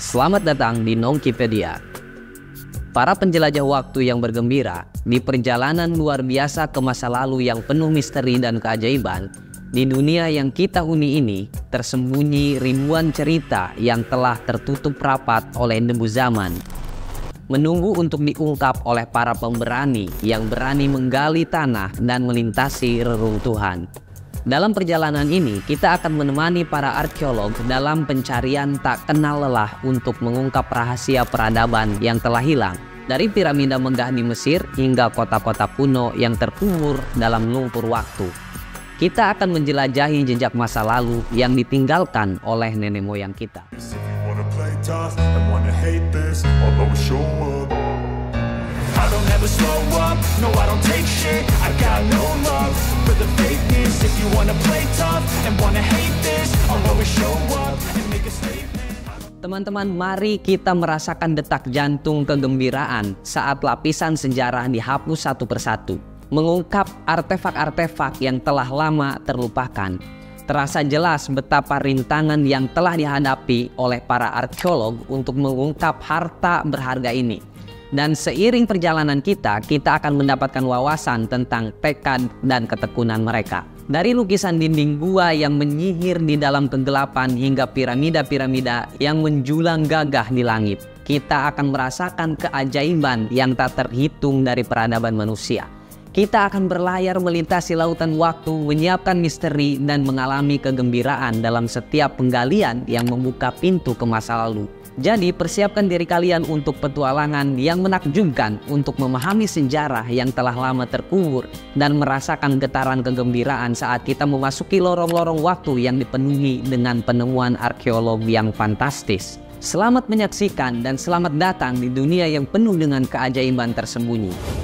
Selamat datang di Nongkipedia. Para penjelajah waktu yang bergembira di perjalanan luar biasa ke masa lalu yang penuh misteri dan keajaiban, di dunia yang kita huni ini tersembunyi ribuan cerita yang telah tertutup rapat oleh debu zaman, menunggu untuk diungkap oleh para pemberani yang berani menggali tanah dan melintasi reruntuhan. Dalam perjalanan ini, kita akan menemani para arkeolog dalam pencarian tak kenal lelah untuk mengungkap rahasia peradaban yang telah hilang, dari piramida megah di Mesir hingga kota-kota kuno yang terkubur dalam lumpur waktu. Kita akan menjelajahi jejak masa lalu yang ditinggalkan oleh nenek moyang kita. I don't ever slow up, no I don't take shit. I got no love for the fakeness. If you wanna play tough and wanna hate this, I'll always show up and make a statement. Teman-teman, mari kita merasakan detak jantung kegembiraan saat lapisan sejarah dihapus satu persatu, mengungkap artefak-artefak yang telah lama terlupakan. Terasa jelas betapa rintangan yang telah dihadapi oleh para arkeolog untuk mengungkap harta berharga ini. Dan seiring perjalanan kita akan mendapatkan wawasan tentang tekad dan ketekunan mereka. Dari lukisan dinding gua yang menyihir di dalam kegelapan hingga piramida-piramida yang menjulang gagah di langit, kita akan merasakan keajaiban yang tak terhitung dari peradaban manusia. Kita akan berlayar melintasi lautan waktu, menyiapkan misteri dan mengalami kegembiraan dalam setiap penggalian yang membuka pintu ke masa lalu. Jadi persiapkan diri kalian untuk petualangan yang menakjubkan untuk memahami sejarah yang telah lama terkubur dan merasakan getaran kegembiraan saat kita memasuki lorong-lorong waktu yang dipenuhi dengan penemuan arkeolog yang fantastis. Selamat menyaksikan dan selamat datang di dunia yang penuh dengan keajaiban tersembunyi.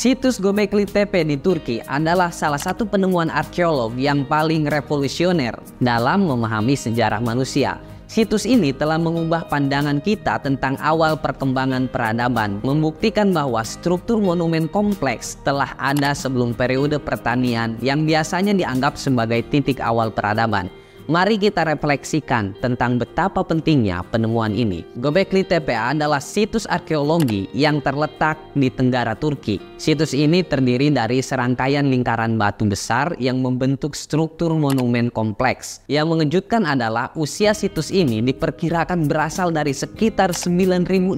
Situs Göbekli Tepe di Turki adalah salah satu penemuan arkeolog yang paling revolusioner dalam memahami sejarah manusia. Situs ini telah mengubah pandangan kita tentang awal perkembangan peradaban, membuktikan bahwa struktur monumen kompleks telah ada sebelum periode pertanian yang biasanya dianggap sebagai titik awal peradaban. Mari kita refleksikan tentang betapa pentingnya penemuan ini. Göbekli Tepe adalah situs arkeologi yang terletak di Tenggara Turki. Situs ini terdiri dari serangkaian lingkaran batu besar yang membentuk struktur monumen kompleks. Yang mengejutkan adalah usia situs ini diperkirakan berasal dari sekitar 9600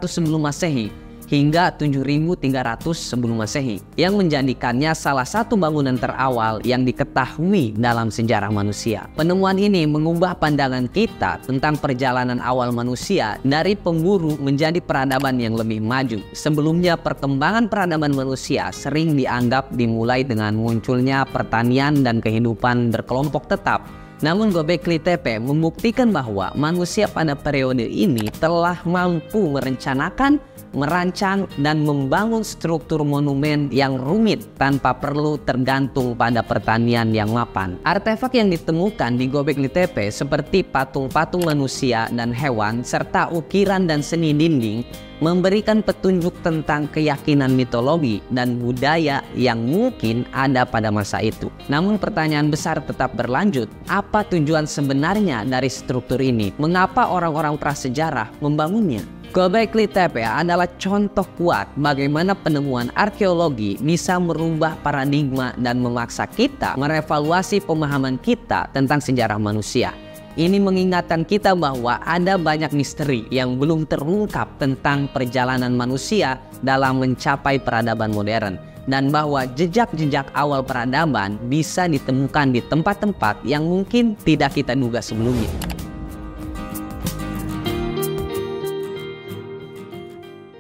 sebelum Masehi hingga 7300 sebelum Masehi, yang menjadikannya salah satu bangunan terawal yang diketahui dalam sejarah manusia. Penemuan ini mengubah pandangan kita tentang perjalanan awal manusia dari pemburu menjadi peradaban yang lebih maju. Sebelumnya, perkembangan peradaban manusia sering dianggap dimulai dengan munculnya pertanian dan kehidupan berkelompok tetap. Namun Göbekli Tepe membuktikan bahwa manusia pada periode ini telah mampu merencanakan, merancang, dan membangun struktur monumen yang rumit tanpa perlu tergantung pada pertanian yang mapan. Artefak yang ditemukan di Göbekli Tepe seperti patung-patung manusia dan hewan serta ukiran dan seni dinding memberikan petunjuk tentang keyakinan mitologi dan budaya yang mungkin ada pada masa itu. Namun pertanyaan besar tetap berlanjut, apa tujuan sebenarnya dari struktur ini? Mengapa orang-orang prasejarah membangunnya? Göbekli Tepe adalah contoh kuat bagaimana penemuan arkeologi bisa merubah paradigma dan memaksa kita merevaluasi pemahaman kita tentang sejarah manusia. Ini mengingatkan kita bahwa ada banyak misteri yang belum terungkap tentang perjalanan manusia dalam mencapai peradaban modern, dan bahwa jejak-jejak awal peradaban bisa ditemukan di tempat-tempat yang mungkin tidak kita duga sebelumnya.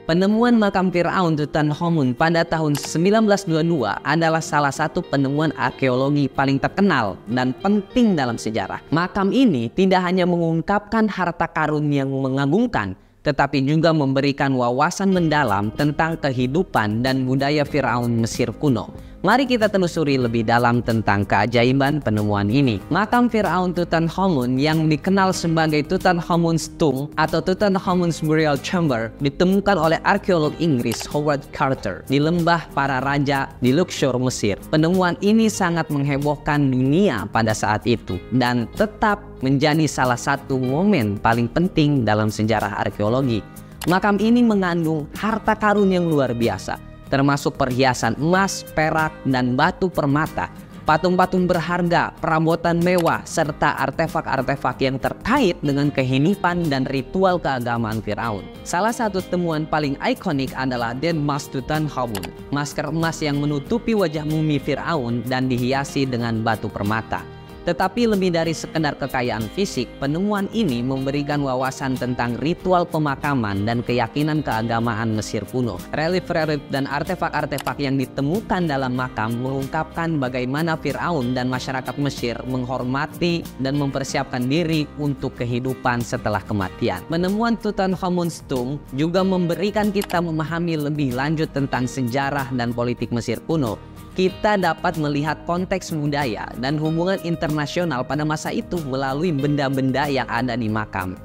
Penemuan makam Firaun Tutankhamun pada tahun 1922 adalah salah satu penemuan arkeologi paling terkenal dan penting dalam sejarah. Makam ini tidak hanya mengungkapkan harta karun yang mengagumkan, tetapi juga memberikan wawasan mendalam tentang kehidupan dan budaya Firaun Mesir kuno. Mari kita telusuri lebih dalam tentang keajaiban penemuan ini. Makam Firaun Tutankhamun yang dikenal sebagai Tutankhamun's Tomb atau Tutankhamun's Burial Chamber ditemukan oleh arkeolog Inggris Howard Carter di lembah para raja di Luxor, Mesir. Penemuan ini sangat menghebohkan dunia pada saat itu dan tetap menjadi salah satu momen paling penting dalam sejarah arkeologi. Makam ini mengandung harta karun yang luar biasa, termasuk perhiasan emas, perak, dan batu permata, patung-patung berharga, perabotan mewah, serta artefak-artefak yang terkait dengan kehidupan dan ritual keagamaan Firaun. Salah satu temuan paling ikonik adalah Dead Mask Tutankhamun, masker emas yang menutupi wajah mumi Firaun dan dihiasi dengan batu permata. Tetapi lebih dari sekedar kekayaan fisik, penemuan ini memberikan wawasan tentang ritual pemakaman dan keyakinan keagamaan Mesir kuno. Relief-relief dan artefak-artefak yang ditemukan dalam makam mengungkapkan bagaimana Firaun dan masyarakat Mesir menghormati dan mempersiapkan diri untuk kehidupan setelah kematian. Penemuan Tutankhamun's Tomb juga memberikan kita memahami lebih lanjut tentang sejarah dan politik Mesir kuno. Kita dapat melihat konteks budaya dan hubungan internasional pada masa itu melalui benda-benda yang ada di makam.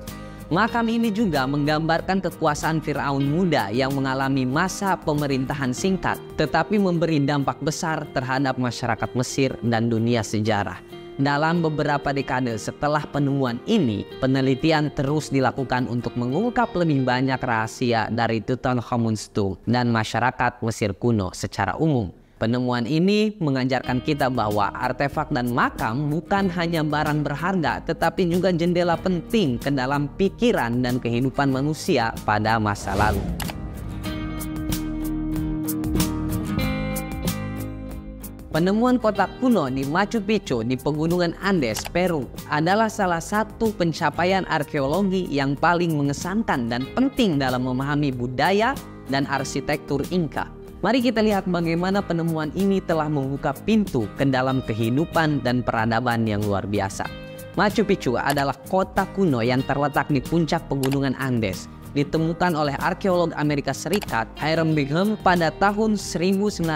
Makam ini juga menggambarkan kekuasaan Firaun muda yang mengalami masa pemerintahan singkat, tetapi memberi dampak besar terhadap masyarakat Mesir dan dunia sejarah. Dalam beberapa dekade setelah penemuan ini, penelitian terus dilakukan untuk mengungkap lebih banyak rahasia dari Tutankhamun's Tomb dan masyarakat Mesir kuno secara umum. Penemuan ini mengajarkan kita bahwa artefak dan makam bukan hanya barang berharga, tetapi juga jendela penting ke dalam pikiran dan kehidupan manusia pada masa lalu. Penemuan kota kuno di Machu Picchu di pegunungan Andes, Peru adalah salah satu pencapaian arkeologi yang paling mengesankan dan penting dalam memahami budaya dan arsitektur Inka. Mari kita lihat bagaimana penemuan ini telah membuka pintu ke dalam kehidupan dan peradaban yang luar biasa. Machu Picchu adalah kota kuno yang terletak di puncak pegunungan Andes. Ditemukan oleh arkeolog Amerika Serikat Hiram Bingham pada tahun 1911,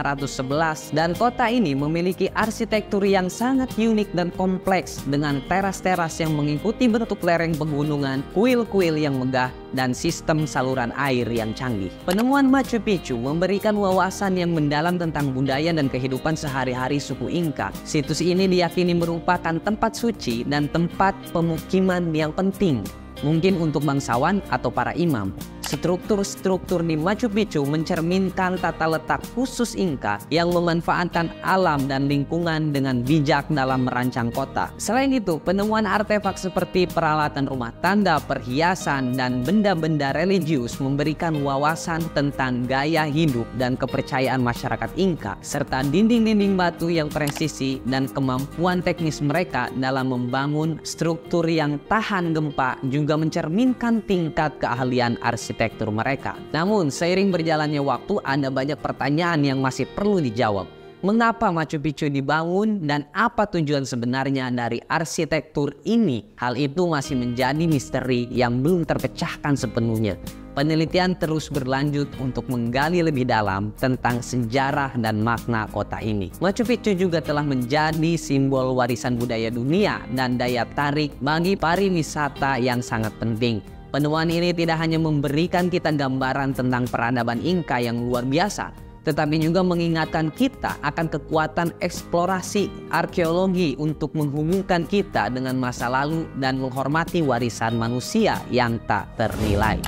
dan kota ini memiliki arsitektur yang sangat unik dan kompleks dengan teras-teras yang mengikuti bentuk lereng pegunungan, kuil-kuil yang megah, dan sistem saluran air yang canggih. Penemuan Machu Picchu memberikan wawasan yang mendalam tentang budaya dan kehidupan sehari-hari suku Inka. Situs ini diyakini merupakan tempat suci dan tempat pemukiman yang penting, mungkin untuk bangsawan atau para imam. Struktur-struktur di Machu Picchu mencerminkan tata letak khusus Inka yang memanfaatkan alam dan lingkungan dengan bijak dalam merancang kota. Selain itu, penemuan artefak seperti peralatan rumah tangga, perhiasan, dan benda-benda religius memberikan wawasan tentang gaya hidup dan kepercayaan masyarakat Inka, serta dinding-dinding batu yang presisi dan kemampuan teknis mereka dalam membangun struktur yang tahan gempa juga mencerminkan tingkat keahlian arsitektur mereka. Namun, seiring berjalannya waktu, ada banyak pertanyaan yang masih perlu dijawab. Mengapa Machu Picchu dibangun dan apa tujuan sebenarnya dari arsitektur ini? Hal itu masih menjadi misteri yang belum terpecahkan sepenuhnya. Penelitian terus berlanjut untuk menggali lebih dalam tentang sejarah dan makna kota ini. Machu Picchu juga telah menjadi simbol warisan budaya dunia dan daya tarik bagi pariwisata yang sangat penting. Penemuan ini tidak hanya memberikan kita gambaran tentang peradaban Inka yang luar biasa, tetapi juga mengingatkan kita akan kekuatan eksplorasi arkeologi untuk menghubungkan kita dengan masa lalu dan menghormati warisan manusia yang tak ternilai.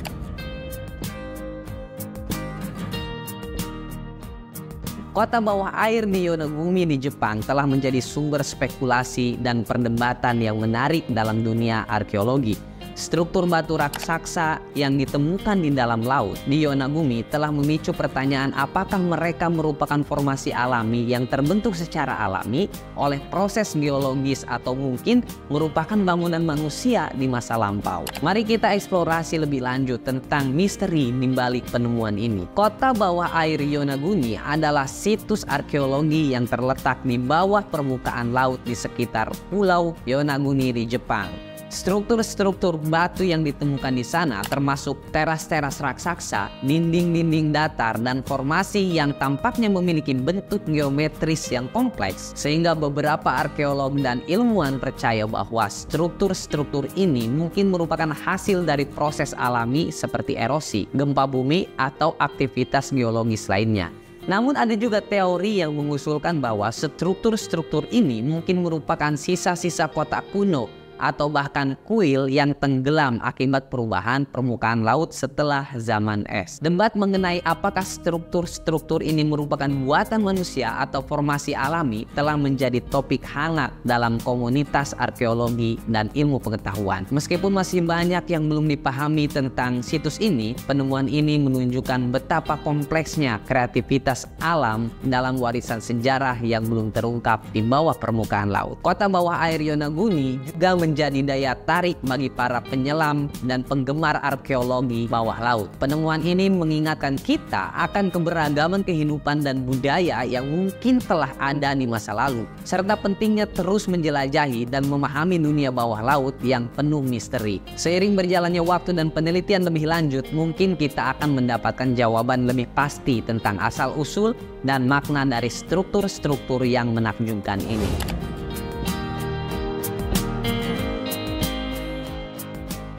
Kota bawah air di Yonaguni di Jepang telah menjadi sumber spekulasi dan perdebatan yang menarik dalam dunia arkeologi. Struktur batu raksasa yang ditemukan di dalam laut di Yonaguni telah memicu pertanyaan apakah mereka merupakan formasi alami yang terbentuk secara alami oleh proses geologis atau mungkin merupakan bangunan manusia di masa lampau. Mari kita eksplorasi lebih lanjut tentang misteri di balik penemuan ini. Kota bawah air Yonaguni adalah situs arkeologi yang terletak di bawah permukaan laut di sekitar Pulau Yonaguni di Jepang. Struktur-struktur batu yang ditemukan di sana termasuk teras-teras raksasa, dinding-dinding datar, dan formasi yang tampaknya memiliki bentuk geometris yang kompleks, sehingga beberapa arkeolog dan ilmuwan percaya bahwa struktur-struktur ini mungkin merupakan hasil dari proses alami seperti erosi, gempa bumi, atau aktivitas geologis lainnya. Namun ada juga teori yang mengusulkan bahwa struktur-struktur ini mungkin merupakan sisa-sisa kota kuno atau bahkan kuil yang tenggelam akibat perubahan permukaan laut setelah zaman es. Debat mengenai apakah struktur-struktur ini merupakan buatan manusia atau formasi alami telah menjadi topik hangat dalam komunitas arkeologi dan ilmu pengetahuan. Meskipun masih banyak yang belum dipahami tentang situs ini, penemuan ini menunjukkan betapa kompleksnya kreativitas alam dalam warisan sejarah yang belum terungkap di bawah permukaan laut. Kota bawah air Yonaguni juga menjadi daya tarik bagi para penyelam dan penggemar arkeologi bawah laut. Penemuan ini mengingatkan kita akan keberagaman kehidupan dan budaya yang mungkin telah ada di masa lalu, serta pentingnya terus menjelajahi dan memahami dunia bawah laut yang penuh misteri. Seiring berjalannya waktu dan penelitian lebih lanjut, mungkin kita akan mendapatkan jawaban lebih pasti tentang asal-usul dan makna dari struktur-struktur yang menakjubkan ini.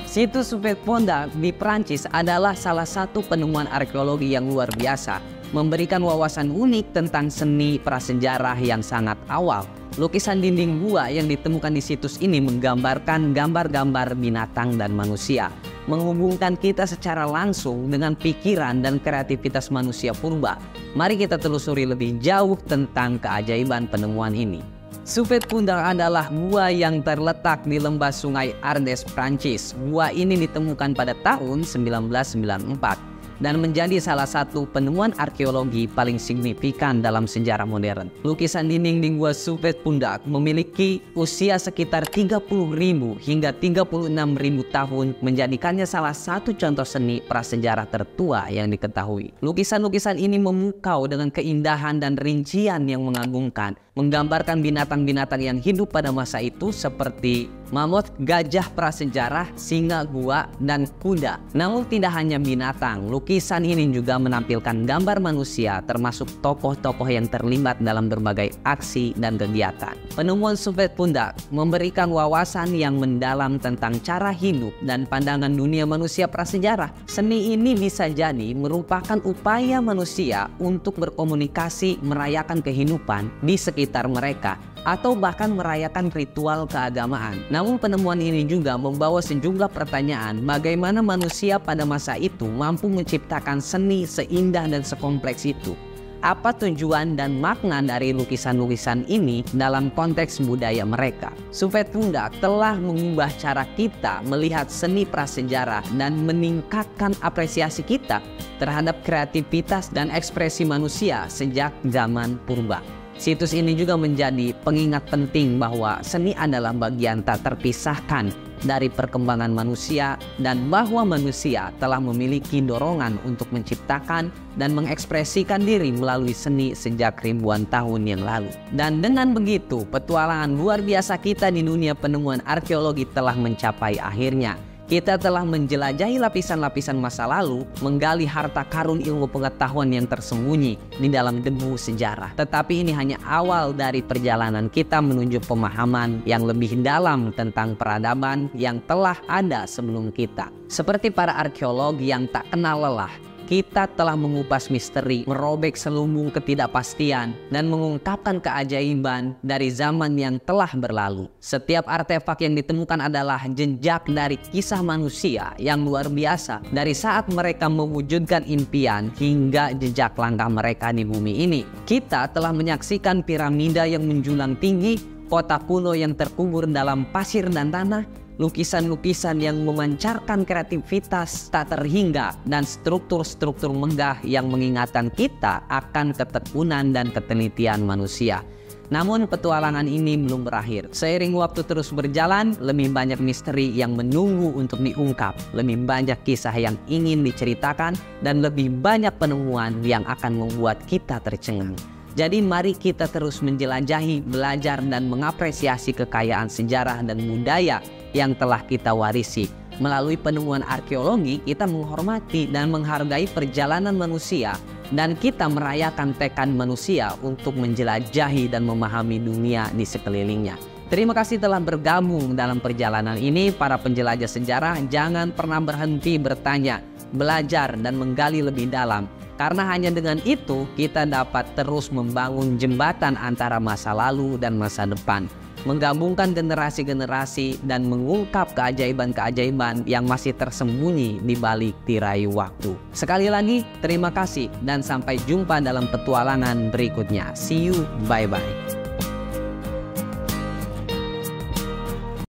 Situs Soufrière Pondac di Prancis adalah salah satu penemuan arkeologi yang luar biasa, memberikan wawasan unik tentang seni prasejarah yang sangat awal. Lukisan dinding gua yang ditemukan di situs ini menggambarkan gambar-gambar binatang dan manusia, menghubungkan kita secara langsung dengan pikiran dan kreativitas manusia purba. Mari kita telusuri lebih jauh tentang keajaiban penemuan ini. Soufrière Pondac adalah gua yang terletak di lembah sungai Ardèche, Prancis. Gua ini ditemukan pada tahun 1994 dan menjadi salah satu penemuan arkeologi paling signifikan dalam sejarah modern. Lukisan dinding di Gua Soufrière Pondac memiliki usia sekitar 30.000 hingga 36.000 tahun, menjadikannya salah satu contoh seni prasejarah tertua yang diketahui. Lukisan-lukisan ini memukau dengan keindahan dan rincian yang mengagumkan, menggambarkan binatang-binatang yang hidup pada masa itu seperti mamut, gajah prasejarah, singa gua, dan kuda. Namun tidak hanya binatang, lukisan ini juga menampilkan gambar manusia termasuk tokoh-tokoh yang terlibat dalam berbagai aksi dan kegiatan. Penemuan Soufrière Pondac memberikan wawasan yang mendalam tentang cara hidup dan pandangan dunia manusia prasejarah. Seni ini bisa jadi merupakan upaya manusia untuk berkomunikasi, merayakan kehidupan di sekitar mereka, atau bahkan merayakan ritual keagamaan. Namun penemuan ini juga membawa sejumlah pertanyaan bagaimana manusia pada masa itu mampu menciptakan seni seindah dan sekompleks itu. Apa tujuan dan makna dari lukisan-lukisan ini dalam konteks budaya mereka? Soufrière Pondac telah mengubah cara kita melihat seni prasejarah dan meningkatkan apresiasi kita terhadap kreativitas dan ekspresi manusia sejak zaman purba. Situs ini juga menjadi pengingat penting bahwa seni adalah bagian tak terpisahkan dari perkembangan manusia dan bahwa manusia telah memiliki dorongan untuk menciptakan dan mengekspresikan diri melalui seni sejak ribuan tahun yang lalu. Dan dengan begitu, petualangan luar biasa kita di dunia penemuan arkeologi telah mencapai akhirnya. Kita telah menjelajahi lapisan-lapisan masa lalu, menggali harta karun ilmu pengetahuan yang tersembunyi di dalam debu sejarah. Tetapi ini hanya awal dari perjalanan kita menuju pemahaman yang lebih dalam tentang peradaban yang telah ada sebelum kita. Seperti para arkeolog yang tak kenal lelah, kita telah mengupas misteri, merobek selumbung ketidakpastian, dan mengungkapkan keajaiban dari zaman yang telah berlalu. Setiap artefak yang ditemukan adalah jejak dari kisah manusia yang luar biasa, dari saat mereka mewujudkan impian hingga jejak langkah mereka di bumi ini. Kita telah menyaksikan piramida yang menjulang tinggi, kota kuno yang terkubur dalam pasir dan tanah, lukisan-lukisan yang memancarkan kreativitas tak terhingga, dan struktur-struktur megah yang mengingatkan kita akan ketekunan dan ketelitian manusia. Namun petualangan ini belum berakhir. Seiring waktu terus berjalan, lebih banyak misteri yang menunggu untuk diungkap, lebih banyak kisah yang ingin diceritakan, dan lebih banyak penemuan yang akan membuat kita tercengang. Jadi mari kita terus menjelajahi, belajar, dan mengapresiasi kekayaan sejarah dan budaya yang telah kita warisi. Melalui penemuan arkeologi, kita menghormati dan menghargai perjalanan manusia, dan kita merayakan tekad manusia untuk menjelajahi dan memahami dunia di sekelilingnya. Terima kasih telah bergabung dalam perjalanan ini. Para penjelajah sejarah, jangan pernah berhenti bertanya, belajar, dan menggali lebih dalam. Karena hanya dengan itu kita dapat terus membangun jembatan antara masa lalu dan masa depan, menggabungkan generasi-generasi, dan mengungkap keajaiban-keajaiban yang masih tersembunyi di balik tirai waktu. Sekali lagi, terima kasih dan sampai jumpa dalam petualangan berikutnya. See you, bye-bye.